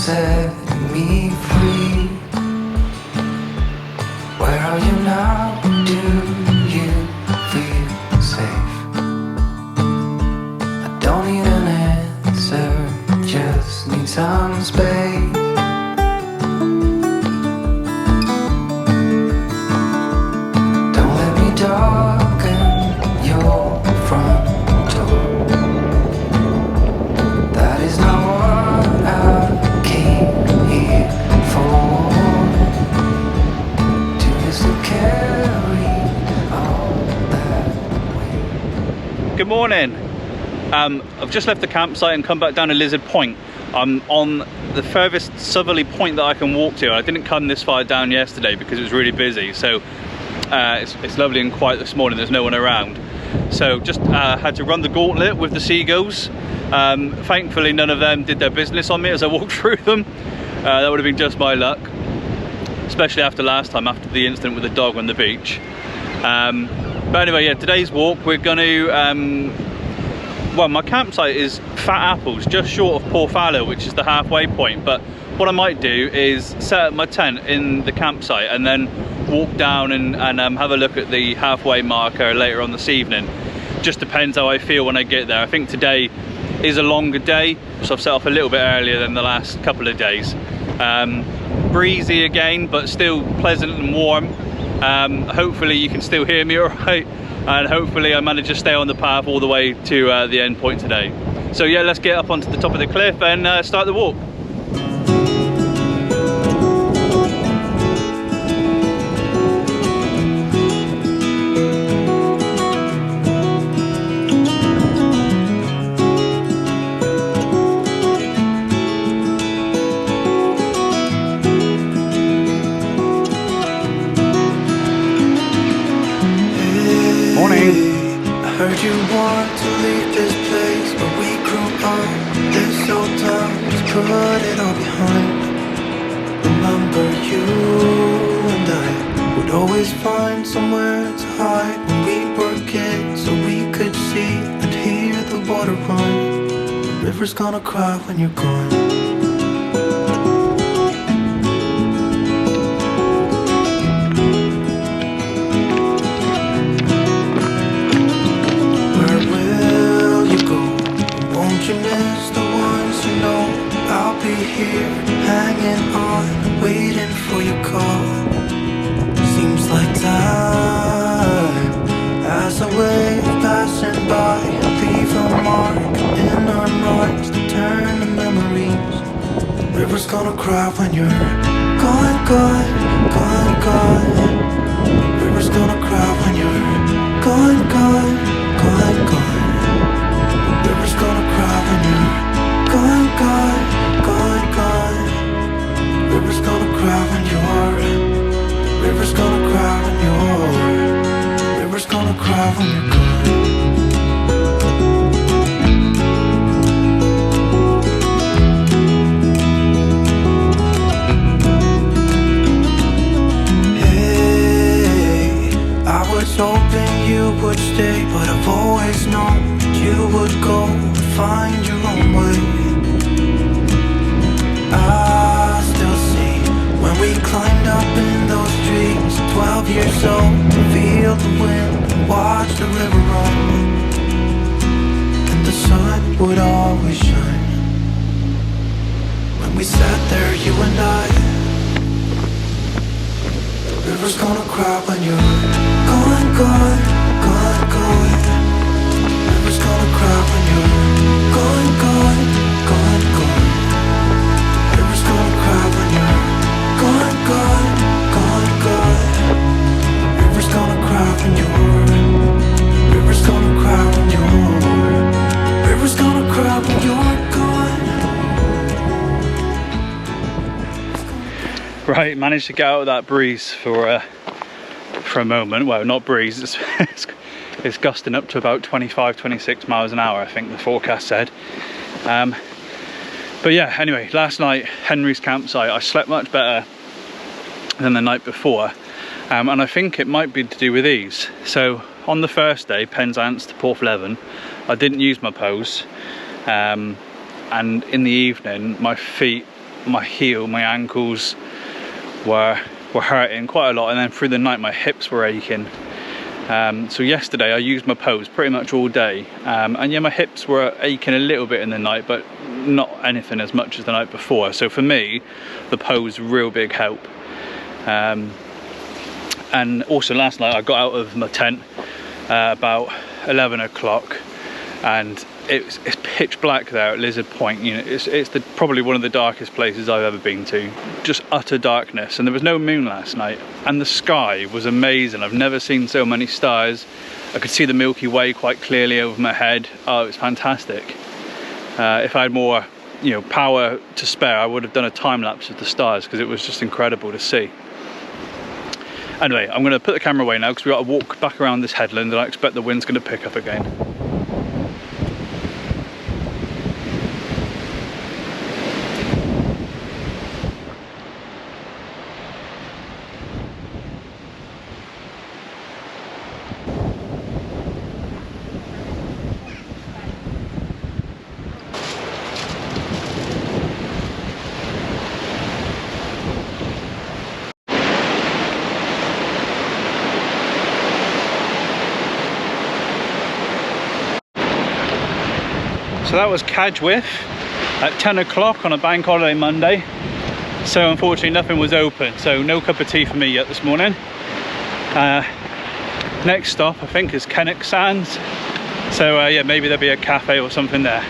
setting me free. Where are you now? Do you feel safe? I don't need an answer, just need some space. Don't let me darken your front door. That is not what I came here for. To just carry all that weight. Good morning. I've just left the campsite and come back down to Lizard Point. I'm on the furthest southerly point that I can walk to. I didn't come this far down yesterday because it was really busy, so it's lovely and quiet this morning. There's no one around, so just had to run the gauntlet with the seagulls. Thankfully none of them did their business on me as I walked through them. That would have been just my luck, especially after last time, after the incident with the dog on the beach. But anyway, yeah, today's walk we're going to well, my campsite is Fat Apples, just short of Porthallow, which is the halfway point. But what I might do is set up my tent in the campsite and then walk down and have a look at the halfway marker later on this evening. Just depends how I feel when I get there. I think today is a longer day, so I've set off a little bit earlier than the last couple of days. Breezy again, but still pleasant and warm. Hopefully you can still hear me all right. And hopefully I manage to stay on the path all the way to the end point today. So yeah, let's get up onto the top of the cliff and start the walk. Heard you want to leave this place, but we grew up this old town, just put it all behind. Remember you and I would always find somewhere to hide when we were kids, so we could see and hear the water run. The river's gonna cry when you're gone. Here, hanging on, waiting for your call. Seems like time as a wave passing by, leave a mark in our minds to turn to memories. The river's gonna cry when you're gone, gone, gone, gone. The river's gonna cry when you're gone, gone, gone, gone. The river's gonna cry when you're gone, gone. River's gonna cry when you're. River's gonna cry when you're. River's gonna cry when you're gone. Hey, I was hoping you would stay, but I've always known you would go and find your own way. I still see when we climbed up in those trees, 12 years old, to feel the wind and watch the river run. And the sun would always shine when we sat there, you and I. The river's gonna cry when you're gone, gone, gone, gone. The river's gonna cry when you're gone, gone, gone, gone. River's gonna cry when you're gone, gone, gone, gone. River's gonna cry when you're. River's gonna cry when you're. River's gonna cry when you're gone. Right, managed to get out of that breeze for a moment. Well, not breeze, it's gusting up to about 25-26 miles an hour, I think the forecast said. But yeah, anyway, last night, Henry's campsite, I slept much better than the night before, and I think it might be to do with these. So on the first day, Penzance to Porthallow, I didn't use my pose, and in the evening my feet my heel, my ankles were hurting quite a lot, and then through the night my hips were aching. So yesterday I used my pose pretty much all day, and yeah, my hips were aching a little bit in the night, but not anything as much as the night before. So for me, the pose real big help. And also last night I got out of my tent about 11 o'clock, and it's pitch black there at Lizard Point. You know, it's probably one of the darkest places I've ever been to. Just utter darkness, and there was no moon last night, and the sky was amazing. I've never seen so many stars. I could see the Milky Way quite clearly over my head. Oh, it's fantastic. If I had more, you know, power to spare, I would have done a time lapse of the stars, because it was just incredible to see. Anyway, I'm going to put the camera away now because we've got to walk back around this headland, and I expect the wind's going to pick up again. So that was Cadgwith at 10 o'clock on a bank holiday Monday. So unfortunately nothing was open, so no cup of tea for me yet this morning. Next stop I think is Kennock Sands. So yeah, maybe there'll be a cafe or something there.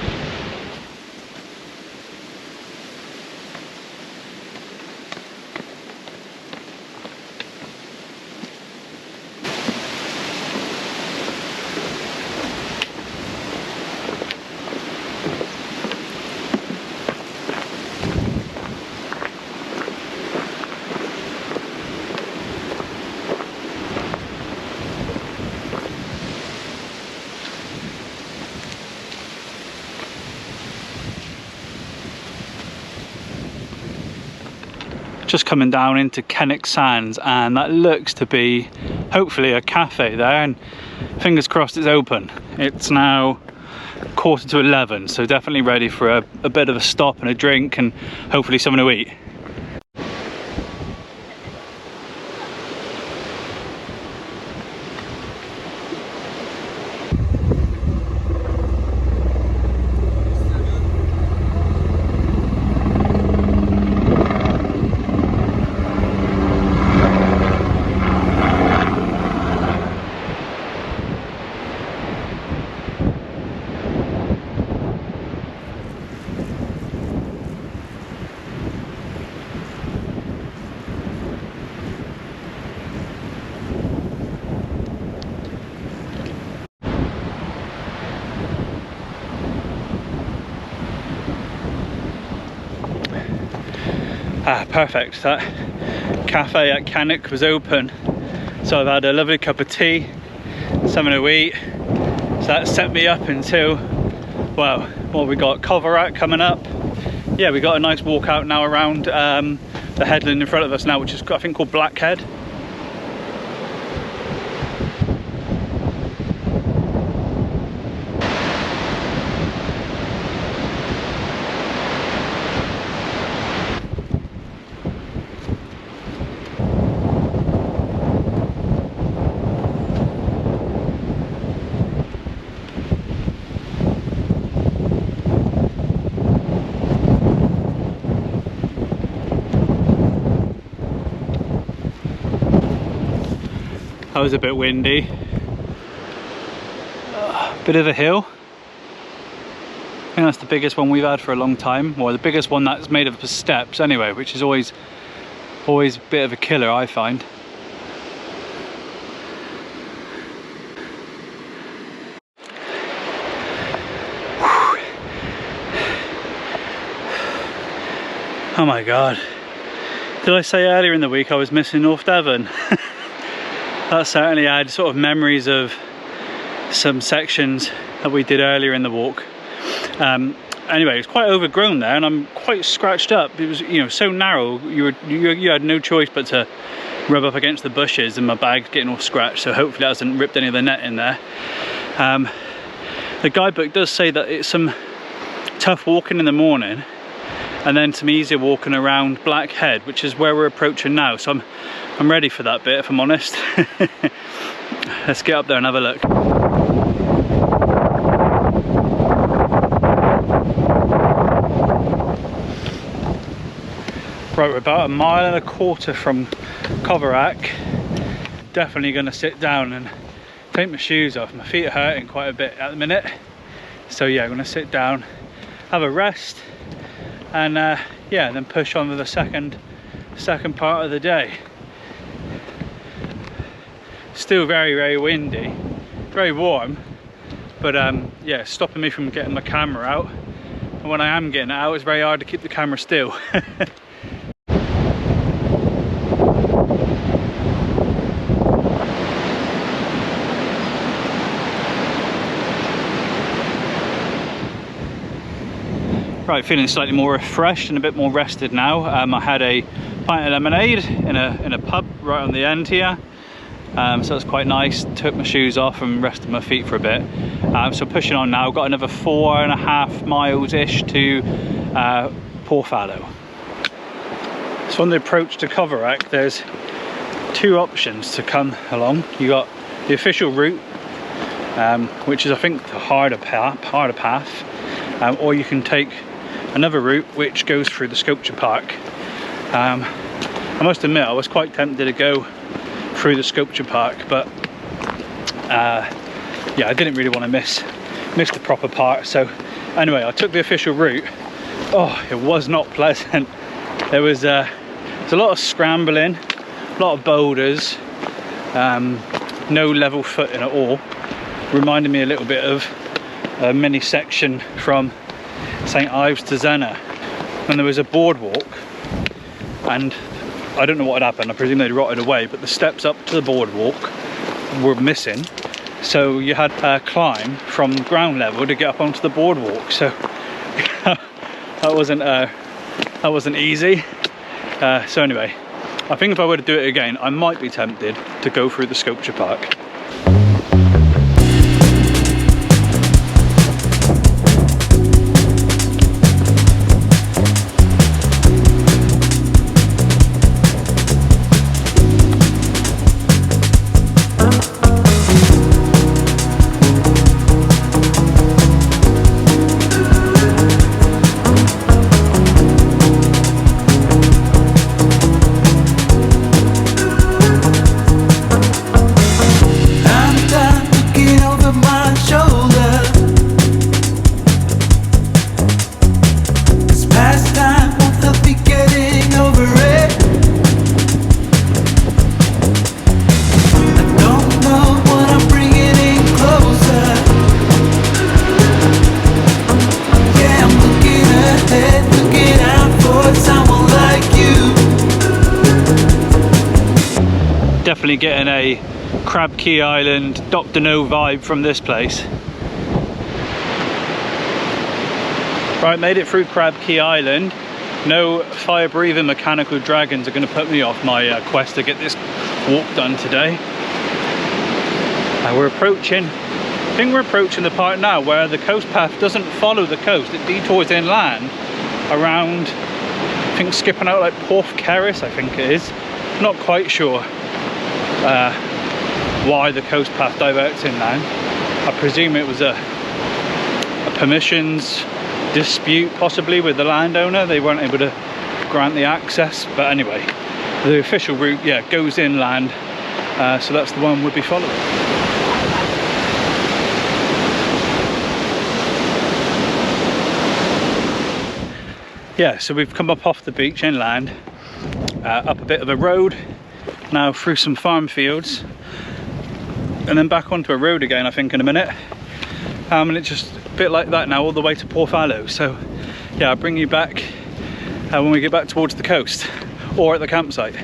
Just coming down into Kennock Sands, and that looks to be hopefully a cafe there, and fingers crossed it's open. It's now 11:15, so definitely ready for a bit of a stop and a drink, and hopefully something to eat. Perfect. That cafe at Kennock was open, so I've had a lovely cup of tea, something to eat. So that set me up until, well, what we got, Coverat coming up. Yeah, we got a nice walk out now around the headland in front of us now, which is I think called Blackhead. That was a bit windy. Bit of a hill. I think that's the biggest one we've had for a long time, or the biggest one that's made up of steps anyway, which is always a bit of a killer, I find. Oh my god. Did I say earlier in the week I was missing North Devon? That certainly had sort of memories of some sections that we did earlier in the walk. Anyway, it's quite overgrown there, and I'm quite scratched up. It was, you know, so narrow. You had no choice but to rub up against the bushes, and my bag's getting all scratched. So hopefully that hasn't ripped any of the net in there. The guidebook does say that it's some tough walking in the morning, and then some easier walking around Blackhead, which is where we're approaching now. So I'm ready for that bit, if I'm honest. Let's get up there and have a look. Right, we're about 1.25 miles from Coverack. Definitely going to sit down and take my shoes off. My feet are hurting quite a bit at the minute. So yeah, I'm going to sit down, have a rest, and yeah, then push on to the second part of the day. Still very windy, very warm, but yeah, stopping me from getting my camera out. And when I am getting it out, it's very hard to keep the camera still. Right, feeling slightly more refreshed and a bit more rested now. I had a pint of lemonade in a pub right on the end here, so that's quite nice. Took my shoes off and rested my feet for a bit. So pushing on now, got another 4.5 miles-ish to Porthallow. So on the approach to Coverack, there's 2 options to come along. You got the official route, which is I think the harder path, or you can take another route which goes through the sculpture park. I must admit I was quite tempted to go through the sculpture park, but yeah, I didn't really want to miss the proper part. So anyway, I took the official route. Oh, it was not pleasant. There was a lot of scrambling, a lot of boulders, no level footing at all. Reminded me a little bit of a mini section from St Ives to Zena, when there was a boardwalk, and I don't know what had happened. I presume they'd rotted away, but the steps up to the boardwalk were missing, so you had to climb from ground level to get up onto the boardwalk. So that wasn't easy. So anyway, I think if I were to do it again, I might be tempted to go through the sculpture park. Definitely getting a Crab Key Island, Dr. No vibe from this place. Right, made it through Crab Key Island. No fire-breathing mechanical dragons are going to put me off my quest to get this walk done today. We're approaching, I think we're approaching the part now where the coast path doesn't follow the coast, it detours inland around, I think skipping out like Porthallow, I think it is. Not quite sure why the coast path diverts inland. I presume it was a permissions dispute possibly with the landowner. They weren't able to grant the access, but anyway, the official route, yeah, goes inland, so that's the one we'll be following. Yeah, so we've come up off the beach inland, up a bit of a road, now through some farm fields, and then back onto a road again, I think, in a minute. And it's just a bit like that now, all the way to Porthallow. So yeah, I'll bring you back when we get back towards the coast, or at the campsite.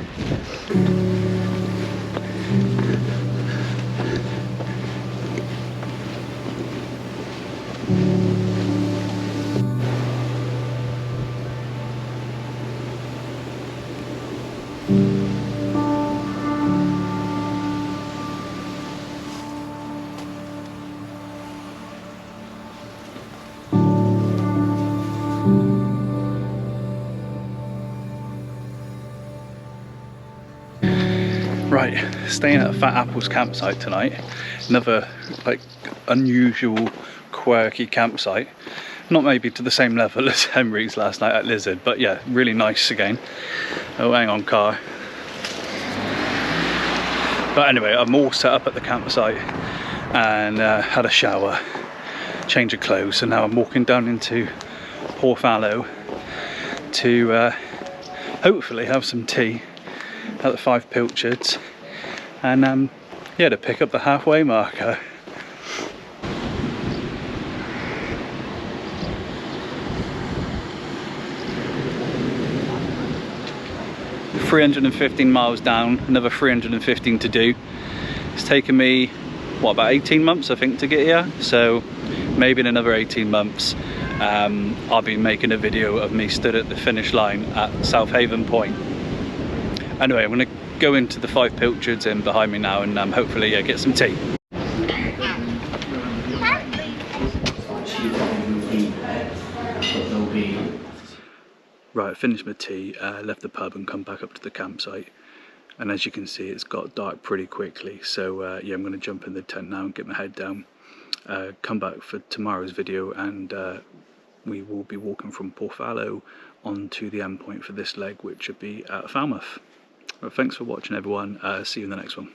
Right, staying at a Fat Apples campsite tonight. Another like unusual, quirky campsite. Not maybe to the same level as Henry's last night at Lizard, but yeah, really nice again. Oh, hang on, car. But anyway, I'm all set up at the campsite and had a shower, change of clothes, so now I'm walking down into Porthallow to hopefully have some tea at the 5 Pilchards and yeah, to pick up the halfway marker. $315 miles down, another 315 to do. It's taken me, what, about 18 months I think to get here, so maybe in another 18 months I'll be making a video of me stood at the finish line at South Haven Point. Anyway, I'm going to go into the 5 Pilchards in behind me now and hopefully get some tea. Right, I finished my tea, left the pub and come back up to the campsite, and as you can see it's got dark pretty quickly, so yeah, I'm going to jump in the tent now and get my head down, come back for tomorrow's video, and we will be walking from Porthallow onto the end point for this leg, which should be at Falmouth. Well, thanks for watching everyone, see you in the next one.